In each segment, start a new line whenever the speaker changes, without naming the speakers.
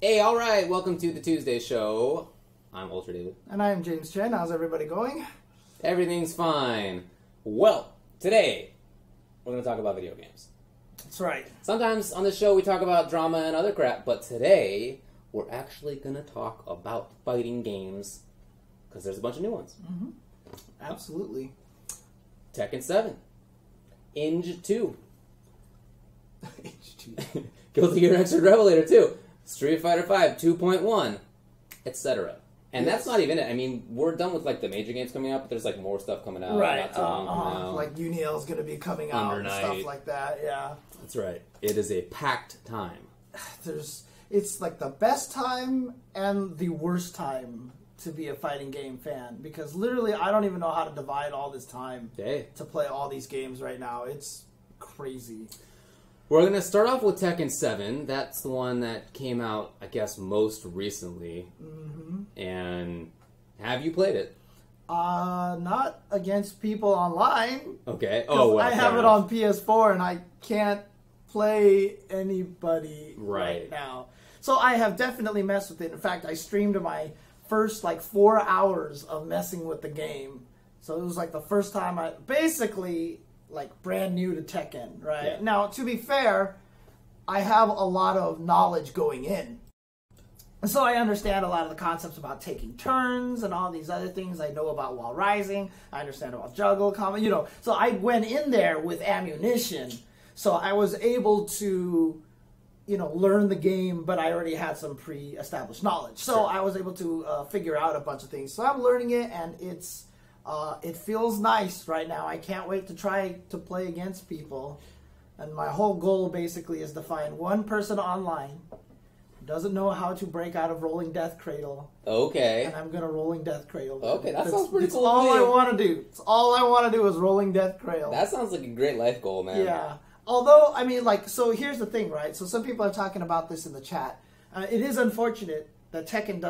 Hey, alright, welcome to the Tuesday show. I'm Ultra David.
And I'm James Chen. How's everybody going?
Everything's fine. Well, today, we're going to talk about video games.
That's right.
Sometimes on the show we talk about drama and other crap, but today, we're actually going to talk about fighting games, because there's a bunch of new ones.
Mm-hmm. Absolutely.
Tekken 7. Inge 2.
Inge 2.
Guilty Gear Xrd Revelator 2. Street Fighter 5 2.1. Etc. And that's not even it. I mean, we're done with like the major games coming out, but there's like more stuff coming out.
Right.
Not too long from now.
Like Uniel's going to be coming out and stuff like that. Yeah.
That's right. It is a packed time.
It's like the best time and the worst time to be a fighting game fan, because literally I don't even know how to divide all this time to play all these games right now. It's crazy.
We're going to start off with Tekken 7. That's the one that came out, I guess, most recently.
Mm-hmm.
And have you played it?
Not against people online.
Okay. Oh, well,
I have it on PS4 and I can't play anybody right now. So I have definitely messed with it. In fact, I streamed my first 4 hours of messing with the game. So it was like the first time I basically brand new to Tekken, right?
Yeah.
Now, to be fair, I have a lot of knowledge going in. And so I understand a lot of the concepts about taking turns and all these other things. I know about wall rising. I understand about juggle combo, So I went in there with ammunition. So I was able to, learn the game, but I already had some pre-established knowledge. So I was able to figure out a bunch of things. So I'm learning it, and it feels nice right now. I can't wait to try to play against people. And my whole goal basically is to find one person online who doesn't know how to break out of Rolling Death Cradle.
Okay.
And I'm going to Rolling Death Cradle.
Okay, that sounds pretty cool.
That's all I want to do. It's all I want to do is Rolling Death Cradle.
That sounds like a great life goal, man.
Yeah. Although, I mean, so here's the thing, right? So some people are talking about this in the chat. It is unfortunate that Tekken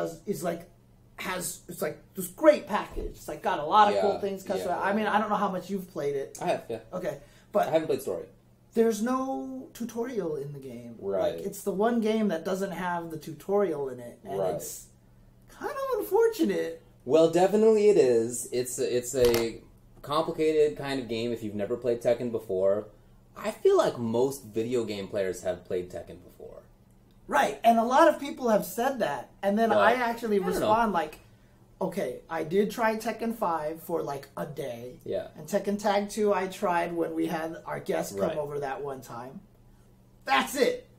has this great package. It's got a lot of cool things. I mean, I don't know how much you've played it.
I have, yeah.
Okay, but
I haven't played story.
There's no tutorial in the game.
Right.
It's the one game that doesn't have the tutorial in it, and it's kind of unfortunate.
Well, definitely it is. It's a complicated kind of game if you've never played Tekken before. I feel like most video game players have played Tekken before.
Right, and a lot of people have said that, and then I actually respond okay, I did try Tekken 5 for a day.
Yeah.
And Tekken Tag 2 I tried when we had our guests come over that one time. That's it.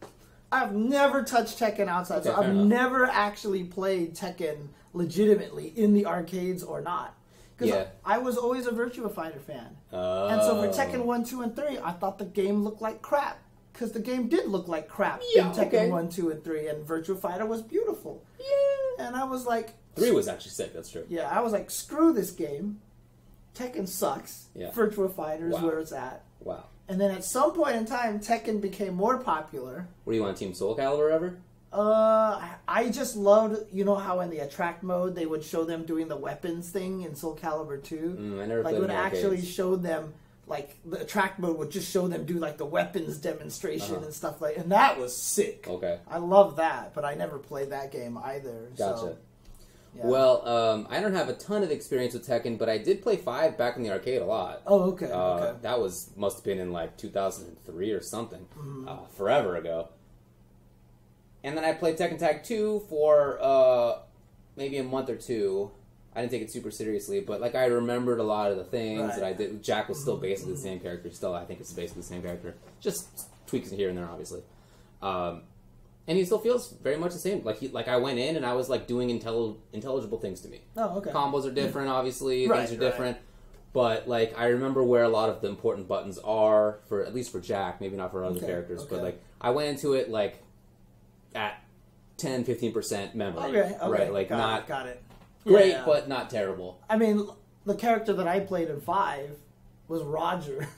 I've never touched Tekken outside, so I've never actually played Tekken legitimately in the arcades or not. Because I was always a Virtua Fighter fan. And so for Tekken 1, 2, and 3, I thought the game looked like crap. Because the game did look like crap in Tekken 1, 2, and 3, and Virtua Fighter was beautiful. Yeah. And I was like...
3 was actually sick, that's true.
Yeah, I was like, screw this game. Tekken sucks. Yeah. Virtua Fighter is where it's at.
Wow.
And then at some point in time, Tekken became more popular.
Were you on Team Soul Calibur ever?
I just loved, how in the attract mode they would show them doing the weapons thing in Soul Calibur 2.
I never played
it would actually show them, the attract mode would just show them do the weapons demonstration and stuff and that was sick.
Okay.
I love that, but I never played that game either.
Gotcha.
So, yeah.
Well, I don't have a ton of experience with Tekken, but I did play 5 back in the arcade a lot.
Oh, okay. Okay.
That must have been in 2003 or something, forever ago. And then I played Tekken Tag 2 for maybe a month or two. I didn't take it super seriously, but I remembered a lot of the things that I did. Jack was still basically the same character. Still, I think it's basically the same character. Just tweaks here and there, obviously. And he still feels very much the same. I went in and I was doing intelligible things to me.
Oh, okay.
Combos are different, obviously. Things are different. But I remember where a lot of the important buttons are for at least for Jack, maybe not for other characters. Okay. But I went into it at 10-15% memory.
Okay.
Right.
Got it.
Great, but not terrible.
I mean, the character that I played in 5 was Roger.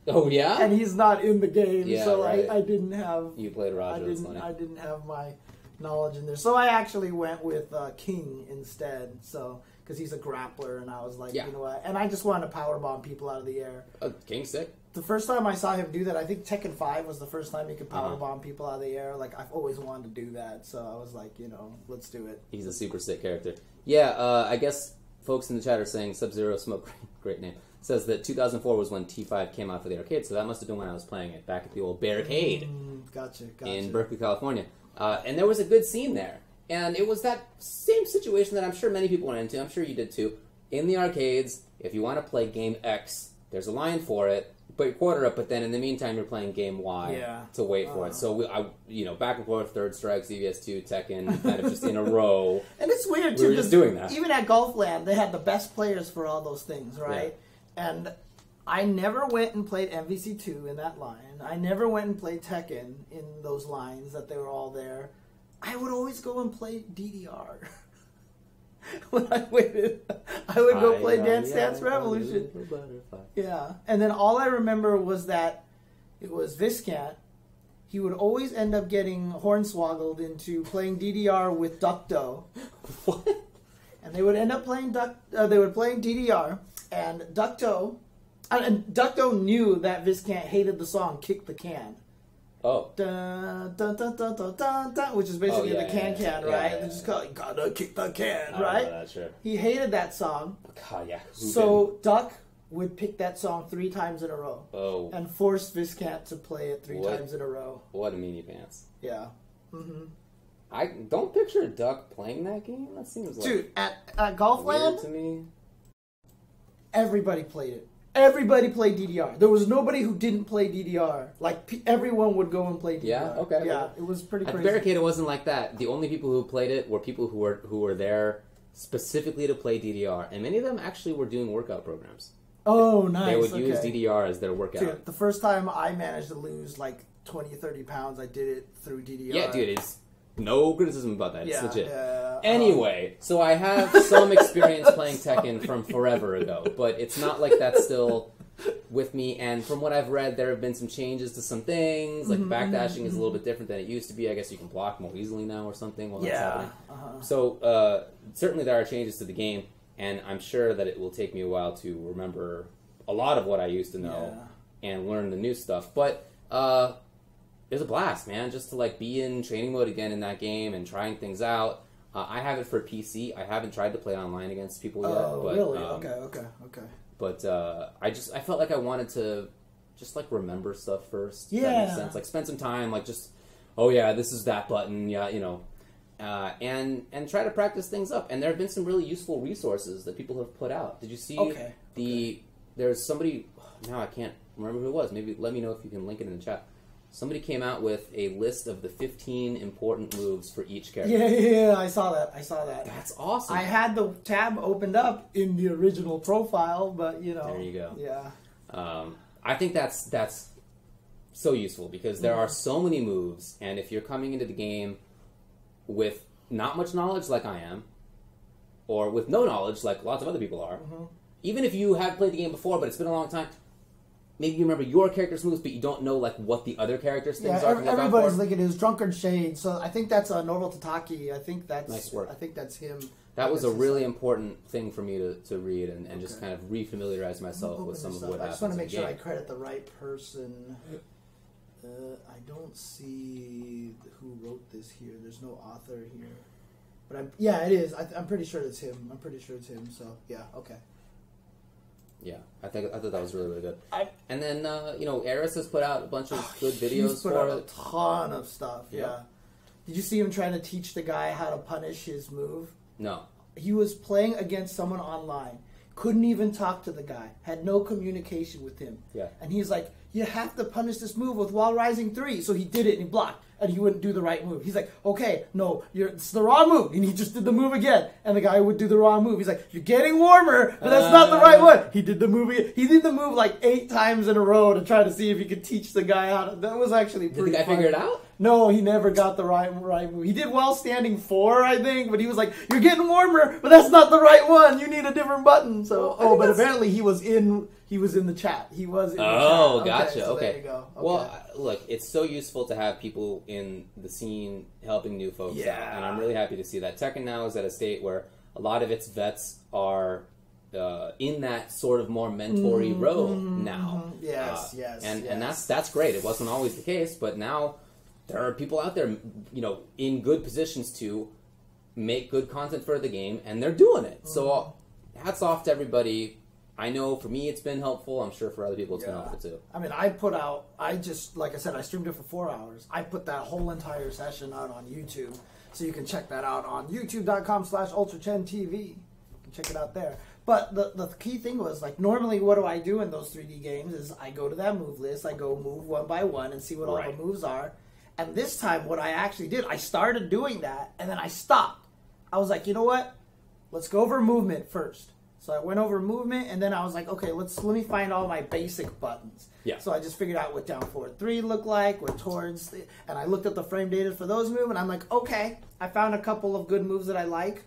Oh, yeah?
And he's not in the game, so
right.
I didn't have...
You played Roger,
I didn't have my knowledge in there. So I actually went with King instead, because he's a grappler, and I was like, you know what? And I just wanted to powerbomb people out of the air.
King's sick.
the first time I saw him do that, I think Tekken 5 was the first time he could power bomb people out of the air. Like, I've always wanted to do that, so I was like, you know, let's do it.
He's a super sick character. Yeah, I guess folks in the chat are saying Sub-Zero Smoke, great name, says that 2004 was when T5 came out for the arcade, so that must have been when I was playing it, back at the old Barricade
Gotcha.
in Berkeley, California. And there was a good scene there. And it was that same situation that I'm sure many people went into. I'm sure you did too. In the arcades, if you want to play Game X, there's a line for it, but you quarter up, but then in the meantime, you're playing Game Y to wait for it. So, back and forth, Third Strike, CVS2, Tekken, kind of just in a row.
And it's weird, too,
we were just doing that.
Even at Golfland, they had the best players for all those things, right? Yeah. And I never went and played MVC2 in that line. I never went and played Tekken in those lines that they were all there. I would always go and play DDR. When I waited, I would go play Dance Dance Revolution. Yeah. And then all I remember was that it was Viscant. He would always end up getting hornswoggled into playing DDR with Ducto.
What?
And they would end up playing DDR, and Ducto knew that Viscant hated the song "Kick the Can."
Oh.
Dun, dun, dun, dun, dun, dun, dun, which is basically the can, right? They just call it, gotta kick the can, right?
That, sure.
He hated that song.
God, yeah.
So Duck would pick that song 3 times in a row.
Oh.
And force Viscant to play it 3 times in a row.
What a meanie pants.
Yeah. Mm-hmm.
I don't picture Duck playing that game. That seems like...
Dude, at Golfland,
to me.
Everybody played it. Everybody played DDR. There was nobody who didn't play DDR. Like, everyone would go and play DDR.
Yeah, okay.
Yeah, it was pretty crazy.
At the Barricade, it wasn't like that. The only people who played it were people who were there specifically to play DDR. And many of them actually were doing workout programs.
Oh, nice.
They would use DDR as their workout.
Dude, the first time I managed to lose, like, 20, 30 pounds, I did it through DDR.
Yeah, dude, it's no criticism about that. It's legit.
Yeah.
Anyway, so I have some experience playing Tekken from forever ago, but it's not like that's still with me. And from what I've read, there have been some changes to some things. Like backdashing is a little bit different than it used to be. I guess you can block more easily now or something while that's happening. So certainly there are changes to the game, and I'm sure that it will take me a while to remember a lot of what I used to know and learn the new stuff. But it was a blast, man, just to like be in training mode again in that game and trying things out. I have it for PC. I haven't tried to play online against people yet.
Oh,
but,
really? Okay.
But I felt like I wanted to just like remember stuff first.
Yeah.
That makes sense. Like spend some time, like just, oh yeah, this is that button. Yeah, you know, and try to practice things up. And there have been some really useful resources that people have put out. Did you see there's somebody, now I can't remember who it was. Maybe let me know if you can link it in the chat. Somebody came out with a list of the 15 important moves for each character.
Yeah, I saw that.
That's awesome.
I had the tab opened up in the original profile, but you know.
There you go.
Yeah.
I think that's so useful because there are so many moves, and if you're coming into the game with not much knowledge like I am, or with no knowledge like lots of other people are, even if you have played the game before but it's been a long time, maybe you remember your character's moves, but you don't know like what the other character's things are.
Everybody's looking at his Drunkard Shade, so I think that's Noble Tataki. I think that's
nice work.
I think that's him.
That was a really important thing for me to read and just kind of refamiliarize myself with some of what happens.
I just want to make sure I credit the right person. I don't see who wrote this here. There's no author here, but it is. I'm pretty sure it's him. So yeah, okay.
Yeah, I thought that was really, really good. And then, Eris has put out a bunch of good videos
he's put out a ton of stuff, yeah. Did you see him trying to teach the guy how to punish his move?
No.
He was playing against someone online, couldn't even talk to the guy, had no communication with him.
Yeah.
And he's like, you have to punish this move with Wall Rising 3. So he did it and he blocked. And he wouldn't do the right move. He's like, okay, no, it's the wrong move. And he just did the move again. And the guy would do the wrong move. He's like, you're getting warmer, but that's not the right one. He did the move again. He did the move like 8 times in a row to try to see if he could teach the guy how to. That was actually pretty
Did the guy figure it out?
No, he never got the right move. He did while standing 4, I think, but he was like, you're getting warmer, but that's not the right one. You need a different button. So, but apparently he was in the chat. He was in the chat.
Oh, gotcha.
So
okay.
There you go. Okay.
Well, look, it's so useful to have people in the scene helping new folks out, and I'm really happy to see that. Tekken now is at a state where a lot of its vets are in that sort of more mentory role now.
Yes,
and that's great. It wasn't always the case, but now there are people out there, in good positions to make good content for the game, and they're doing it. So hats off to everybody. I know for me it's been helpful. I'm sure for other people it's been helpful too.
I mean, like I said, I streamed it for 4 hours. I put that whole entire session out on YouTube. So you can check that out on youtube.com/UltraChenTV. You can check it out there. But the key thing was, like, normally what do I do in those 3D games is I go to that move list, I go move one by one and see what all the moves are. And this time what I actually did, I started doing that and then I stopped. I was like, you know what? Let's go over movement first. So I went over movement, and then I was like, okay, let me find all my basic buttons.
Yeah.
So I just figured out what down forward 3 looked like, what towards, and I looked at the frame data for those moves, and I'm like, okay, I found a couple of good moves that I like.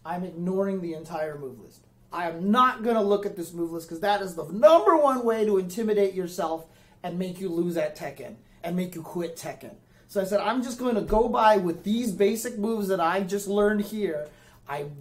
I'm ignoring the entire move list. I am not going to look at this move list because that is the #1 way to intimidate yourself and make you lose at Tekken and make you quit Tekken. So I said, I'm just going to go by with these basic moves that I just learned here.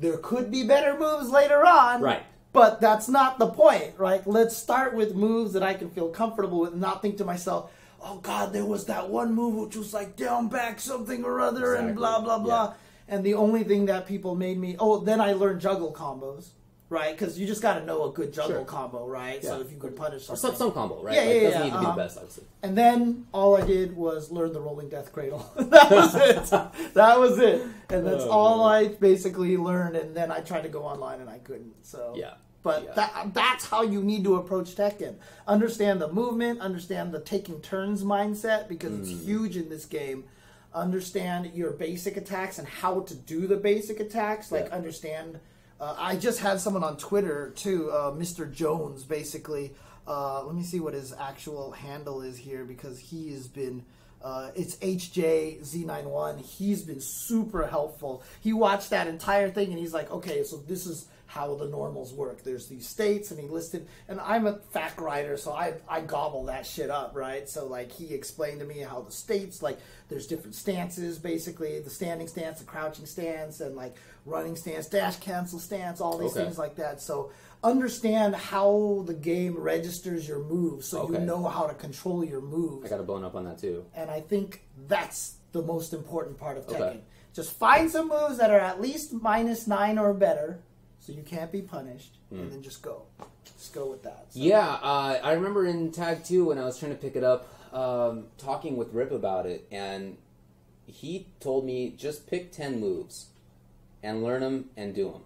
There could be better moves later on,
right?
But that's not the point, right? Let's start with moves that I can feel comfortable with and not think to myself, oh, God, there was that one move which was like down, back, something or other, and blah, blah, blah. Yeah. And the only thing that people made me... then I learned juggle combos, right? Because you just got to know a good juggle combo, right? Yeah. So if you could punish something.
Or some combo, right? It doesn't need to be the best, obviously.
And then all I did was learn the rolling death cradle. That was it. That was it. And that's all I basically learned. And then I tried to go online and I couldn't. So
yeah.
But that's how you need to approach Tekken. Understand the movement. Understand the taking turns mindset, because it's huge in this game. Understand your basic attacks and how to do the basic attacks. Like understand. I just had someone on Twitter too, Mr. Jones, basically. Let me see what his actual handle is here, because he has been. It's HJZ91. He's been super helpful. He watched that entire thing and he's like, okay, so this is how the normals work. There's these states, and he listed, and I'm a fact writer, so I gobble that shit up, right? So like he explained to me how the states, like there's different stances, basically the standing stance, the crouching stance, and like running stance, dash cancel stance, all these things like that. So understand how the game registers your moves, so you know how to control your moves.
I got to bone up on that too.
And I think that's the most important part of Tekken. Just find some moves that are at least -9 or better, so you can't be punished, and then just go. Just go with that. So.
Yeah, I remember in Tag 2 when I was trying to pick it up, talking with Rip about it, and he told me just pick 10 moves and learn them and do them.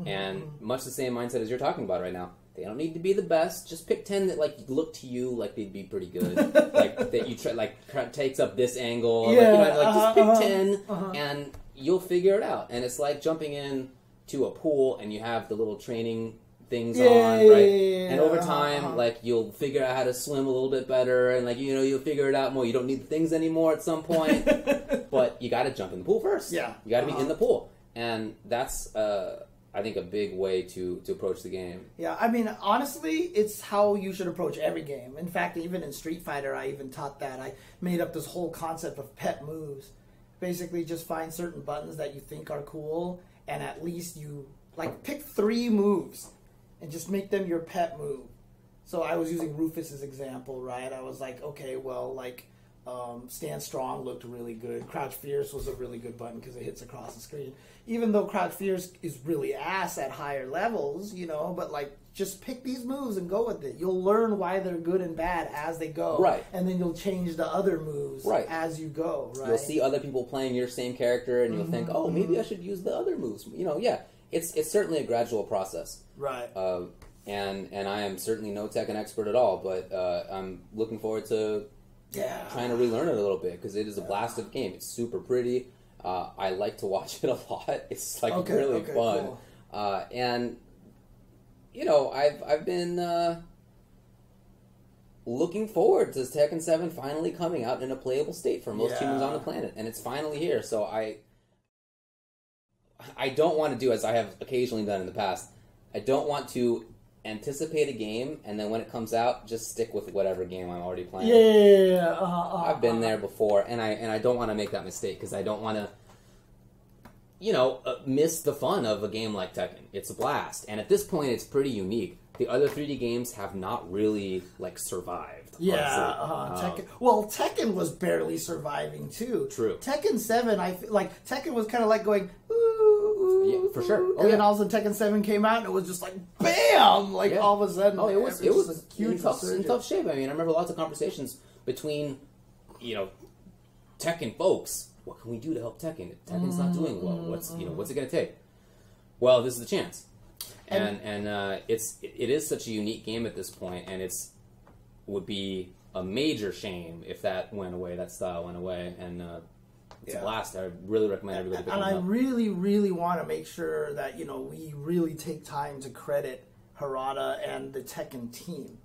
And much the same mindset as you're talking about right now. They don't need to be the best. Just pick 10 that like look to you like they'd be pretty good. Like that you try, like takes up this angle. Just pick 10 and you'll figure it out. And it's like jumping in to a pool and you have the little training things on, right? And over time, like you'll figure out how to swim a little bit better, and like you'll figure it out more. You don't need the things anymore at some point, but you got to jump in the pool first.
Yeah,
you got to be in the pool, and that's I think a big way to approach the game.
Yeah, I mean, honestly, it's how you should approach every game. In fact, even in Street Fighter, I even taught that. I made up this whole concept of pet moves. Basically, just find certain buttons that you think are cool, and at least you like pick 3 moves and just make them your pet move. So I was using Rufus's example, right? I was like, okay, well, like Stand Strong looked really good. Crouch Fierce was a really good button because it hits across the screen. Even though Crouch Fierce is really ass at higher levels, but like just pick these moves and go with it. You'll learn why they're good and bad as they go.
Right.
And then you'll change the other moves as you go, right?
You'll see other people playing your same character and you'll think, oh, maybe I should use the other moves. It's certainly a gradual process.
Right.
And I am certainly no Tekken expert at all, but I'm looking forward to trying to relearn it a little bit because it is a blast of a game. It's super pretty. I like to watch it a lot. It's like really fun. Cool. And I've been looking forward to Tekken 7 finally coming out in a playable state for most humans on the planet, and it's finally here. So I don't want to do as I have occasionally done in the past. I don't want to anticipate a game and then when it comes out just stick with whatever game I'm already playing. I've been there before, and I don't want to make that mistake because I don't want to miss the fun of a game like Tekken. It's a blast. And at this point, it's pretty unique. The other 3D games have not really, survived.
Yeah, Tekken. Well, Tekken was barely surviving, too.
True.
Tekken 7, I feel like Tekken was kind of like going, ooh,
yeah, for sure.
And then all of a sudden Tekken 7 came out, and it was just like, bam! All of a sudden.
Oh, it was
a huge
in tough shape. I mean, I remember lots of conversations between, Tekken folks. What can we do to help Tekken? Tekken's not doing well. What's it going to take? Well, this is the chance. And it is such a unique game at this point, and would be a major shame if that went away, that style went away, and it's a blast. I really recommend everybody pick it up.
And I really, really want to make sure that we really take time to credit Harada and the Tekken team.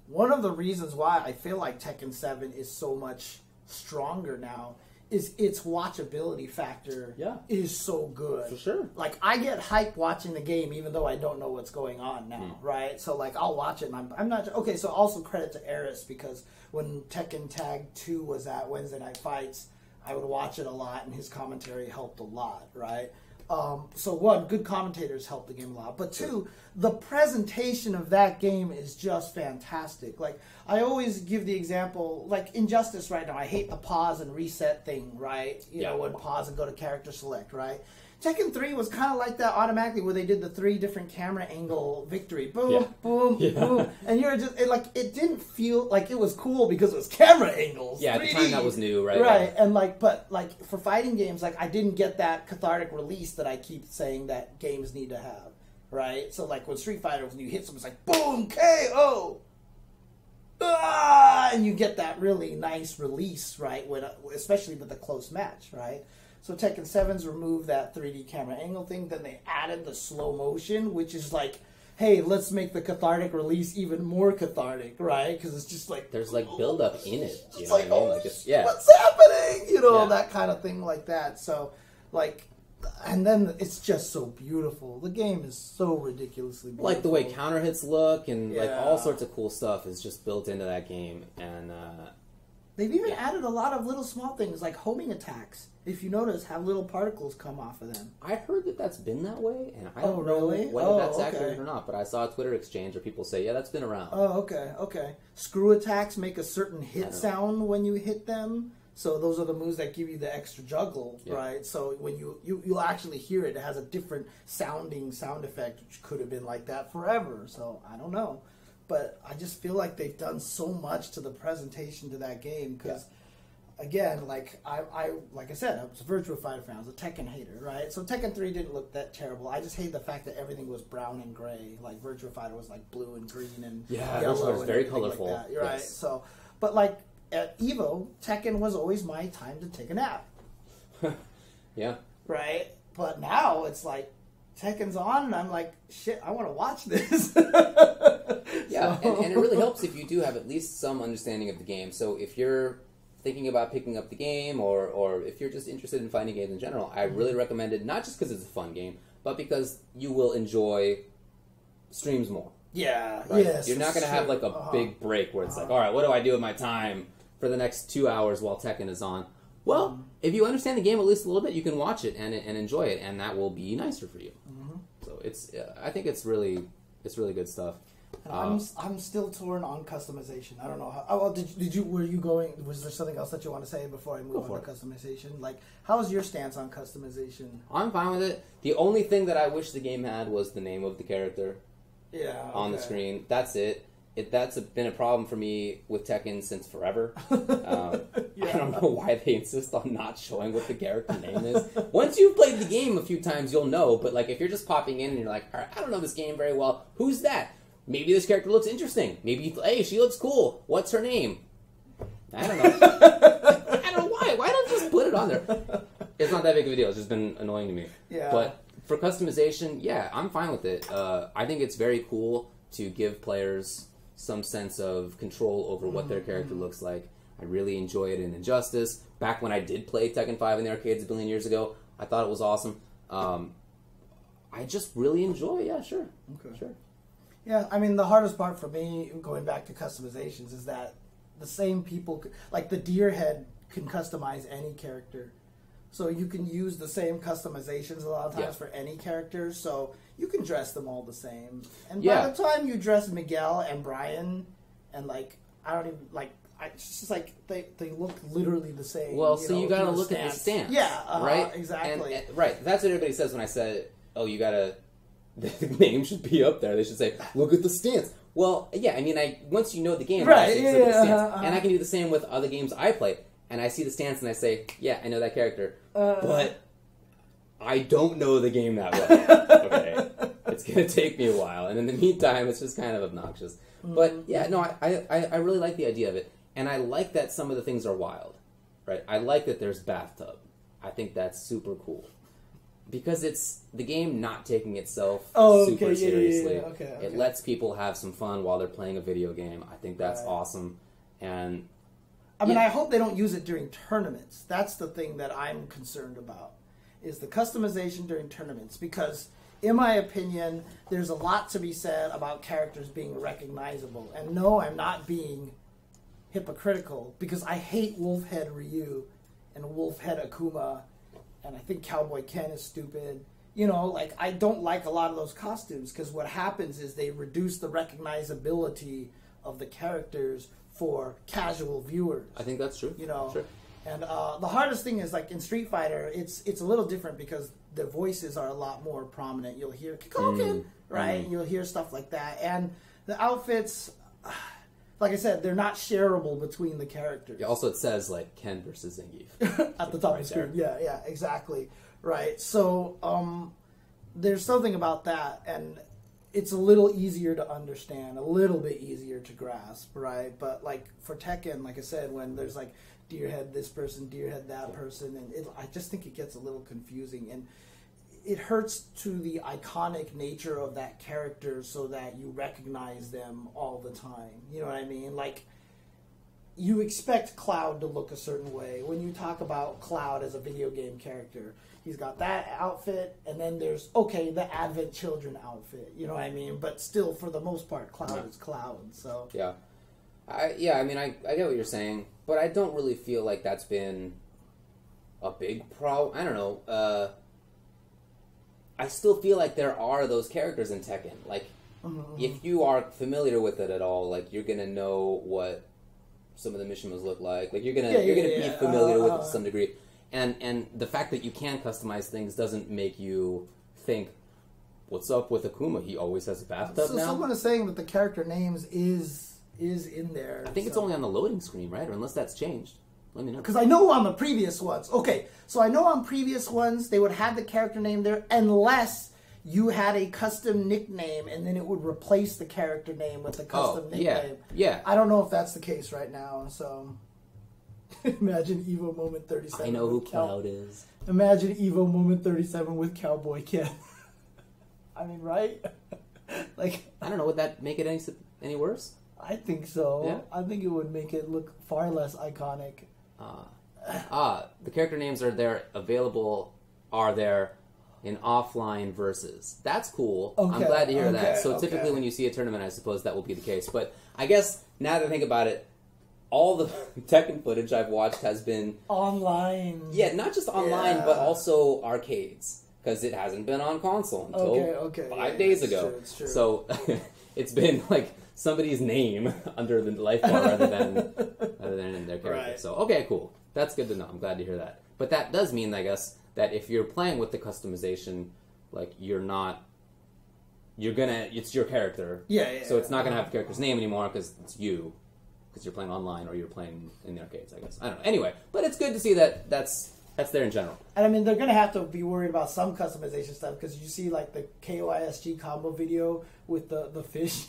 One of the reasons why I feel like Tekken 7 is so much stronger now is its watchability factor is so good.
For sure.
Like, I get hyped watching the game even though I don't know what's going on now, right? So, I'll watch it and I'm not... Okay, so also credit to ArcSys, because when Tekken Tag 2 was at Wednesday Night Fights, I would watch it a lot, and his commentary helped a lot, right? So one, good commentators help the game a lot. But two, the presentation of that game is just fantastic. I always give the example, Injustice right now, I hate the pause and reset thing, right? You know, when pause and go to character select, right? Tekken 3 was kind of like that automatically, where they did the 3 different camera angle victory. Boom, boom, boom. And you're just, it didn't feel like it was cool because it was camera angles.
Yeah, 3D. At the time that was new, right?
Right, and but for fighting games, I didn't get that cathartic release that I keep saying that games need to have, right? So when Street Fighter, when you hit someone, it's like, boom, KO! And you get that really nice release, right? Especially with a close match, right? So Tekken 7's removed that 3D camera angle thing. Then they added the slow motion, which is hey, let's make the cathartic release even more cathartic, right? Because it's just
there's build up in it.
It's
what I mean?
What's happening? That kind of thing like that. So and then it's just so beautiful. The game is so ridiculously beautiful.
The way counter hits look and all sorts of cool stuff is just built into that game. And
they've even added a lot of little small things like homing attacks. If you notice, have little particles come off of them.
I heard that's been that way, and I don't know whether that's accurate or not, but I saw a Twitter exchange where people say, yeah, that's been around.
Oh, okay. Screw attacks make a certain hit sound when you hit them, so those are the moves that give you the extra juggle, right? So when you'll actually hear it, it has a different sounding sound effect, which could have been like that forever, so I don't know. But I just feel like they've done so much to the presentation to that game, because... Again, like I said, I was a Virtua Fighter fan. I was a Tekken hater, right? So Tekken 3 didn't look that terrible. I just hate the fact that everything was brown and gray. Virtua Fighter was blue and green and yellow.
Was very colorful.
Like that, right? So, but at Evo, Tekken was always my time to take a nap.
Yeah.
Right? But now it's Tekken's on, and I'm like, shit, I want to watch this.
Yeah, and it really helps if you do have at least some understanding of the game. So if you're thinking about picking up the game, or if you're just interested in fighting games in general, I really recommend it, not just because it's a fun game, but because you will enjoy streams more.
Yeah,
right?
Yes.
You're not going to have a big break where it's all right, what do I do with my time for the next 2 hours while Tekken is on? Well, if you understand the game at least a little bit, you can watch it and enjoy it, and that will be nicer for you. So I think it's really good stuff.
I'm still torn on customization. I don't know how. Oh, were you going? Was there something else that you want to say before I move on to customization? How is your stance on customization?
I'm fine with it. The only thing that I wish the game had was the name of the character. On the screen. That's it. That's been a problem for me with Tekken since forever. I don't know why they insist on not showing what the character name is. Once you've played the game a few times, you'll know. But if you're just popping in and you're like, all right, I don't know this game very well. Who's that? Maybe this character looks interesting. Maybe, hey, she looks cool. What's her name? I don't know. I don't know why. Why don't you just put it on there? It's not that big of a deal. It's just been annoying to me.
Yeah.
But for customization, yeah, I'm fine with it. I think it's very cool to give players some sense of control over what their character looks like. I really enjoy it in Injustice. Back when I did play Tekken 5 in the arcades a billion years ago, I thought it was awesome. I just really enjoy it. Yeah, sure.
Okay.
Sure.
Yeah, I mean, the hardest part for me, going back to customizations, is that the same people, the deer head can customize any character. So you can use the same customizations a lot of times for any character. So you can dress them all the same. And by the time you dress Miguel and Brian, and like I don't even like. It's just like they look literally the same.
Well, so you gotta look at the stance.
Yeah,
right?
Exactly.
And, right. That's what everybody says when I said, oh, you gotta, the name should be up there. They should say, look at the stance. Well, yeah, I mean, once you know the game,
right,
I say, look at the stance. And I can do the same with other games I play. And I see the stance and I say, yeah, I know that character. But I don't know the game that well. Okay? It's gonna take me a while. And in the meantime, it's just kind of obnoxious. But, yeah, no, I really like the idea of it. And I like that some of the things are wild, right? I like that there's bathtub. I think that's super cool. Because it's the game not taking itself super seriously.
Okay.
It lets people have some fun while they're playing a video game. I think that's awesome. And
I mean, I hope they don't use it during tournaments. That's the thing that I'm concerned about, is the customization during tournaments. Because, in my opinion, there's a lot to be said about characters being recognizable. And no, I'm not being hypocritical, because I hate Wolfhead Ryu and Wolfhead Akuma, and I think Cowboy Ken is stupid. You know, like, I don't like a lot of those costumes, because what happens is they reduce the recognizability of the characters for casual viewers.
I think that's true.
You know,
sure.
And the hardest thing is, like, in Street Fighter, it's a little different because the voices are a lot more prominent. You'll hear Kikoken, right? You'll hear stuff like that. And the outfits, like I said, they're not shareable between the characters.
Yeah, also, it says, like, Ken versus Zangief.
At the top of the screen. Yeah, exactly. Right. So, there's something about that, and it's a little easier to understand, a little bit easier to grasp, right? But, like, for Tekken, like I said, when there's, like, Deerhead this person, Deerhead that person, and I just think it gets a little confusing, and it hurts to the iconic nature of that character so that you recognize them all the time. You know what I mean? Like, you expect Cloud to look a certain way. When you talk about Cloud as a video game character, he's got that outfit, and then there's, the Advent Children outfit. You know what I mean? But still, for the most part, Cloud is Cloud. So
yeah. I get what you're saying, but I don't really feel like that's been a big problem. I don't know. I still feel like there are those characters in Tekken. Like, if you are familiar with it at all, like, you're gonna know what some of the mission moves look like. Like, you're gonna be familiar with it to some degree. And the fact that you can customize things doesn't make you think, what's up with Akuma? He always has a bathtub now?
Someone is saying that the character names is in there.
I think it's only on the loading screen, right? Or unless that's changed. Let me know.
Because I know on the previous ones. Okay, so I know on previous ones they would have the character name there unless you had a custom nickname and then it would replace the character name with the custom nickname.
Yeah.
I don't know if that's the case right now, so... Imagine Evo Moment 37.
I know who Cloud is.
Imagine Evo Moment 37 with Cowboy Ken. I mean, right? Like,
I don't know, would that make it any worse?
I think so.
Yeah?
I think it would make it look far less iconic.
The character names are there in offline versus. That's cool.
Okay,
I'm glad to hear that. So
okay.
typically when you see a tournament, I suppose that will be the case. But I guess now that I think about it, all the Tekken footage I've watched has been
online.
Yeah, not just online, but also arcades. Because it hasn't been on console until 5 days ago.
It's true.
So it's been like somebody's name under the life bar rather than in their character.
Right.
So, okay, cool. That's good to know. I'm glad to hear that. But that does mean, I guess, that if you're playing with the customization, like, it's your character.
Yeah.
So it's not going to have the character's name anymore because it's you. Because you're playing online or you're playing in the arcades, I guess. I don't know. Anyway, but it's good to see that that's there in general.
And I mean, they're going to have to be worried about some customization stuff because you see, like, the KOISG combo video with the fish.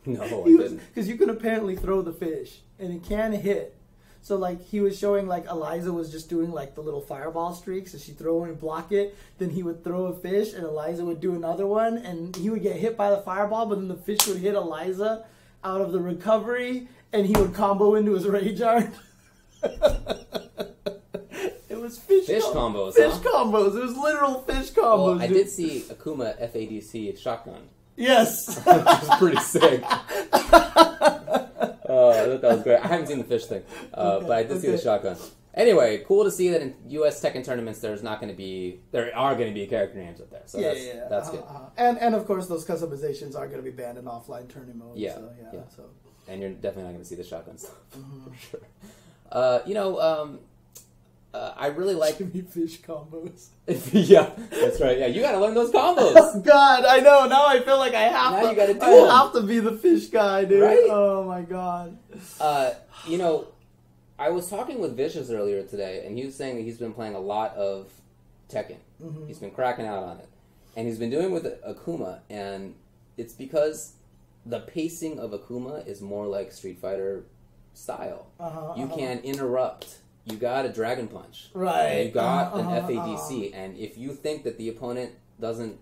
No, I didn't.
Because you can apparently throw the fish, and it can hit. So, like, he was showing, like, Eliza was just doing, like, the little fireball streaks, and she'd throw one and block it. Then he would throw a fish, and Eliza would do another one, and he would get hit by the fireball, but then the fish would hit Eliza out of the recovery, and he would combo into his rage art. It was fish
combos.
Fish combos. It was literal fish combos.
Well, I did see Akuma FADC shotgun.
Yes.
Which was pretty sick. I thought that was great. I haven't seen the fish thing, but I did see the shotgun. Anyway, cool to see that in U.S. Tekken tournaments there are going to be character names up there. So that's good.
And of course those customizations are going to be banned in offline tournament mode.
Yeah,
so, yeah. So.
And you're definitely not going to see the shotgun stuff for sure. I really like
Jimmy Fish combos.
Yeah, that's right. Yeah, you got to learn those combos.
Oh, God, I know. Now I feel like I have
now
to.
You gotta do
I
them.
have to be the fish guy, dude.
Right?
Oh my God.
I was talking with Vicious earlier today, and he was saying that he's been playing a lot of Tekken. Mm-hmm. He's been cracking out on it, and he's been doing it with Akuma, and it's because the pacing of Akuma is more like Street Fighter style. You can interrupt. You got a Dragon Punch.
Right.
And you got an FADC. And if you think that the opponent doesn't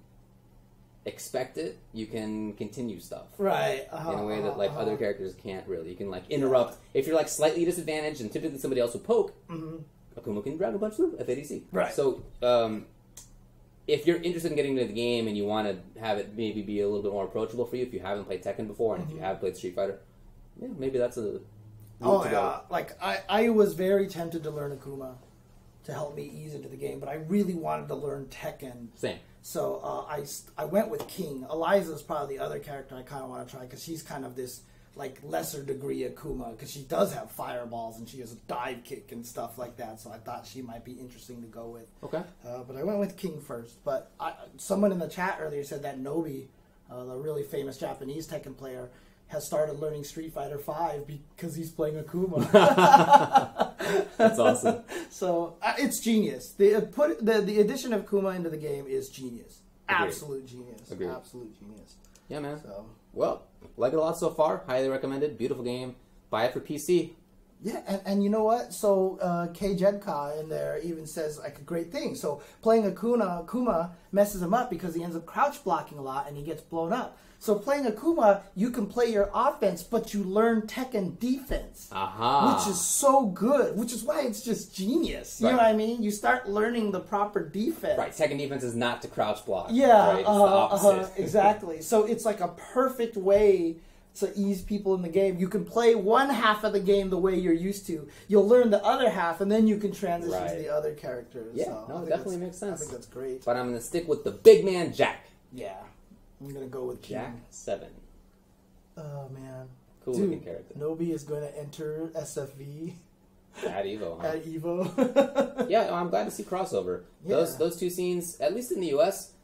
expect it, you can continue stuff.
Right.
In a way that other characters can't really. You can interrupt. If you're slightly disadvantaged and typically somebody else will poke, Akuma can Dragon Punch through FADC.
Right.
So if you're interested in getting into the game and you want to have it maybe be a little bit more approachable for you, if you haven't played Tekken before and if you have played Street Fighter, maybe that's a...
Oh, yeah. I was very tempted to learn Akuma to help me ease into the game, but I really wanted to learn Tekken.
Same.
So I went with King. Eliza's probably the other character I kind of want to try because she's kind of this lesser degree Akuma because she does have fireballs and she has a dive kick and stuff like that. So I thought she might be interesting to go with. Okay. But I went with King first. But someone in the chat earlier said that Nobi, the really famous Japanese Tekken player, has started learning Street Fighter V because he's playing Akuma.
That's awesome.
So it's genius. The addition of Akuma into the game is genius.
Agreed.
Absolute genius.
Agreed.
Absolute genius.
Yeah, man.
So,
well, like it a lot so far. Highly recommended. Beautiful game. Buy it for PC.
Yeah, and you know what? So KJedka in there even says a great thing. So playing Akuma messes him up because he ends up crouch blocking a lot and he gets blown up. So playing Akuma, you can play your offense, but you learn Tekken defense, which is so good, which is why it's just genius. You know what I mean? You start learning the proper defense.
Right, Tekken defense is not to crouch block.
Yeah,
right? It's the opposite.
Exactly. So it's like a perfect way to ease people in the game. You can play one half of the game the way you're used to. You'll learn the other half, and then you can transition to the other characters.
Yeah,
so
it definitely makes sense.
I think that's great.
But I'm going to stick with the big man, Jack.
Yeah. I'm going to go with
Jack 7.
Oh, man.
Cool looking character.
Nobi is going to enter SFV.
At EVO, huh?
At EVO.
Yeah, I'm glad to see crossover. Yeah. Those two scenes, at least in the US,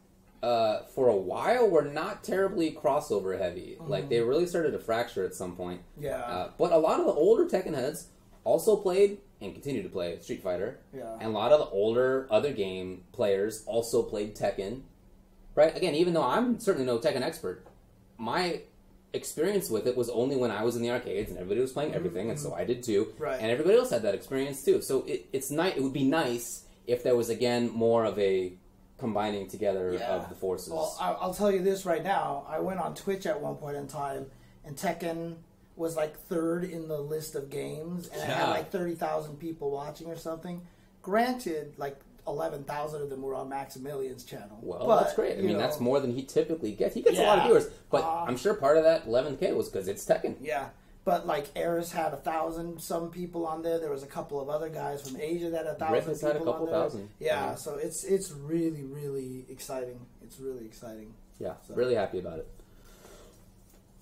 for a while, were not terribly crossover heavy. They really started to fracture at some point.
Yeah.
But a lot of the older Tekken heads also played and continue to play Street Fighter.
Yeah.
And a lot of the older other game players also played Tekken. Right? Again, even though I'm certainly no Tekken expert, my experience with it was only when I was in the arcades and everybody was playing everything, and so I did too.
Right.
And everybody else had that experience too. So it's nice. It would be nice if there was again more of a combining together of the forces.
Well, I'll tell you this right now. I went on Twitch at one point in time, and Tekken was third in the list of games, and it had 30,000 people watching or something. Granted, 11,000 of them were on Maximilian's channel.
Well, that's great. I mean, that's more than he typically gets. He gets a lot of viewers, but I'm sure part of that 11K was because it's Tekken.
Yeah, but Eris had 1,000 some people on there. There was a couple of other guys from Asia that had 1,000 people
had a couple
on there.
thousand.
Yeah, so it's really, really exciting. It's really exciting.
Yeah, really happy about it.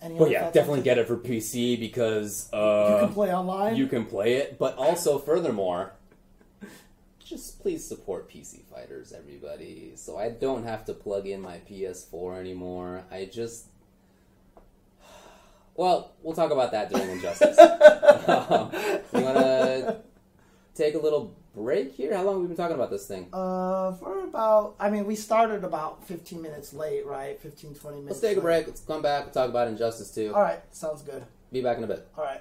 But
definitely get it for PC because
you can play online.
You can play it, but also furthermore, just please support PC fighters, everybody, so I don't have to plug in my PS4 anymore. Well, we'll talk about that during Injustice. You want to take a little break here? How long have we been talking about this thing?
For about, we started about 15 minutes late, right? 15, 20 minutes
Let's take a break. Let's come back and talk about Injustice 2.
All right, sounds good.
Be back in a bit.
All right.